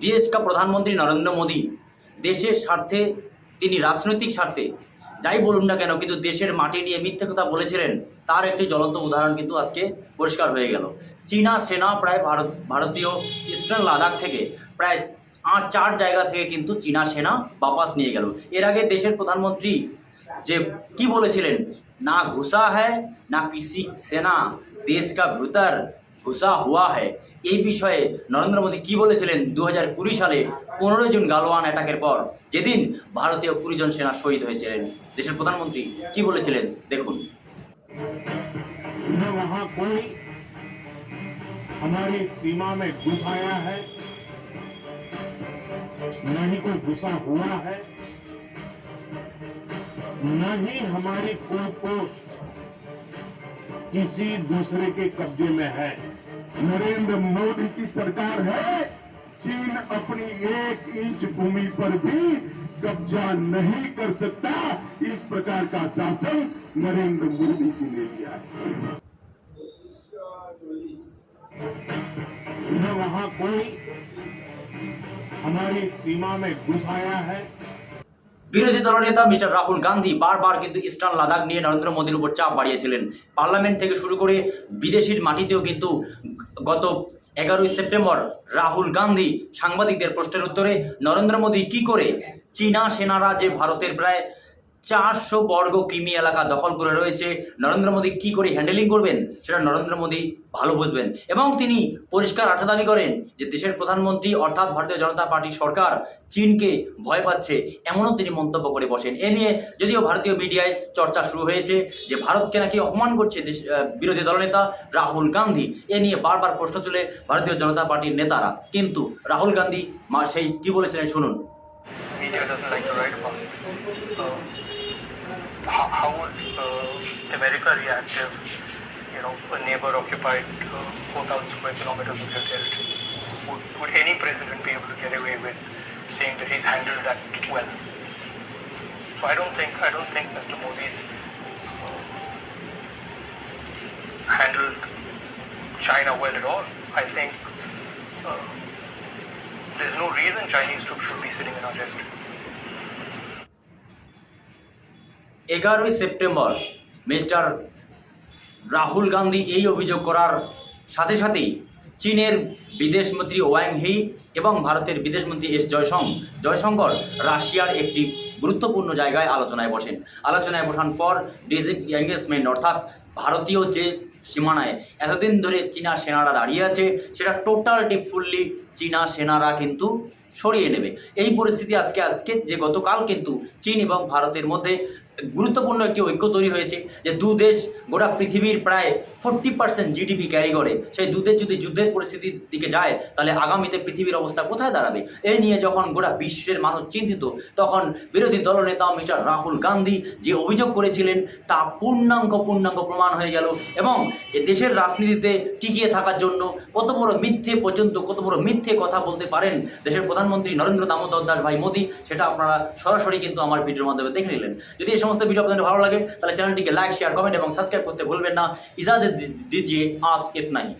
देश का प्रधानमंत्री नरेंद्र मोदी देशेर स्वार्थे তিনি রাজনৈতিক স্বার্থে যাই বলুন না কেন কিন্তু দেশের মাটি নিয়ে মিথ্যে কথা বলেছিলেন তার একটি জ্বলন্ত উদাহরণ কিন্তু আজকে পরিষ্কার হয়ে গেল। চীনা সেনা প্রায় ভারতীয় ইস্টার্ন লাদাখ থেকে প্রায় 4 জায়গা থেকে কিন্তু চীনা সেনা वापस নিয়ে গেল। এর আগে দেশের প্রধানমন্ত্রী যে কি বলেছিলেন, না ঘুষা হ্যায় না কিসি সেনা দেশ কা ভিতর ঘুষা হুয়া হ্যায়, এই বিষয়ে নরেন্দ্র মোদী কি বলেছিলেন 2020 সালে 15 জুন গালওয়ান অ্যাটাকের পর, যেদিন ভারতীয় 20 জন সেনা শহীদ হয়েছিলেন। দেশের প্রধানমন্ত্রী কি বলেছিলেন দেখুন। न वहां कोई हमारी सीमा में घुस आया है, न ही कोई घुसा हुआ है, न ही हमारी कोई पोस्ट किसी दूसरे के कब्जे में है। नरेंद्र मोदी की सरकार है, चीन अपनी 1 इंच भूमि पर भी कब्जा नहीं कर सकता। इस प्रकार का शासन नरेंद्र मोदी जी ने लिया है। न वहां कोई हमारी सीमा में घुस आया है। বিরোধী দলনেতা মিস্টার রাহুল গান্ধী বারবার কিন্তু ইস্টার্ন লাদাখ নিয়ে নরেন্দ্র মোদীর উপর চাপ বাড়িয়েছিলেন। পার্লামেন্ট থেকে শুরু করে বিদেশির মাটিতেও কিন্তু গত 11ই সেপ্টেম্বর রাহুল গান্ধী সাংবাদিকদের প্রশ্নের উত্তরে নরেন্দ্র মোদী কি করে চীনা সেনারা যে ভারতের প্রায় 400 বর্গ কিমি এলাকা দখল করে রয়েছে, নরেন্দ্র মোদী কি করে হ্যান্ডেলিং করবেন সেটা নরেন্দ্র মোদী ভালো বুঝবেন। এবং তিনি পরিষ্কার আঠা দাবি করেন যে দেশের প্রধানমন্ত্রী অর্থাৎ ভারতীয় জনতা পার্টি সরকার চীনকে ভয় পাচ্ছে, এমনও তিনি মন্তব্য করে বসেন। এ নিয়ে যদিও ভারতীয় মিডিয়ায় চর্চা শুরু হয়েছে যে ভারতকে নাকি অপমান করছে বিরোধী দলনেতা রাহুল গান্ধী, এ নিয়ে বারবার প্রশ্ন তুলে ভারতীয় জনতা পার্টির নেতারা। কিন্তু রাহুল গান্ধী সেই কি বলেছিলেন শুনুন। Media doesn't like to write about it. How would America react if, a neighbor occupied 4,000 square kilometers of your territory? Would any president be able to get away with saying that he's handled that well? So I don't think Mr. Modi's handled China well at all. I think there's no reason Chinese troops should be sitting in our territory. 11ই September mister Rahul Gandhi এই অভিযোগ করার সাথে সাথেই চীনের বিদেশমন্ত্রী Wang হি এবং ভারতের বিদেশমন্ত্রী এস জয়শঙ্কর রাশিয়ার একটি গুরুত্বপূর্ণ জায়গায় আলোচনায় বসেন। আলোচনায় বসার পর ডিজিট এঙ্গেজমেন্ট অর্থাৎ ভারতীয় যে সীমানায় এতদিন ধরে চীনা সেনারা দাঁড়িয়ে আছে সেটা টোটালটি ফুললি চীনা সেনারা কিন্তু সরিয়ে নেবে। এই পরিস্থিতি আজকে যে গতকাল কিন্তু চীন এবং ভারতের মধ্যে গুরুত্বপূর্ণ একটি ঐক্য তৈরি হয়েছে যে দু দেশ গোটা পৃথিবীর প্রায় 40% জিডিপি ক্যারি করে, সেই দু দেশ যদি যুদ্ধের পরিস্থিতির দিকে যায় তাহলে আগামীতে পৃথিবীর অবস্থা কোথায় দাঁড়াবে, এই নিয়ে যখন গোটা বিশ্বের মানুষ চিন্তিত তখন বিরোধী দলনেতা মিস্টার রাহুল গান্ধী যে অভিযোগ করেছিলেন তা পূর্ণাঙ্গ প্রমাণ হয়ে গেল। এবং দেশের রাজনীতিতে টিকিয়ে থাকার জন্য কত বড় মিথ্যে কথা বলতে পারেন দেশের প্রধানমন্ত্রী নরেন্দ্র দামোদর দাস ভাই মোদী, সেটা আপনারা সরাসরি কিন্তু আমার ভিডিওর মাধ্যমে দেখে নিলেন। যদি এই সমস্ত ভিডিও আপনাদের ভালো লাগে তাহলে চ্যানেলটিকে লাইক, শেয়ার, কমেন্ট এবং সাবস্ক্রাইব করতে ভুলবেন না। इजाजत दीजिए, आज इतना ही।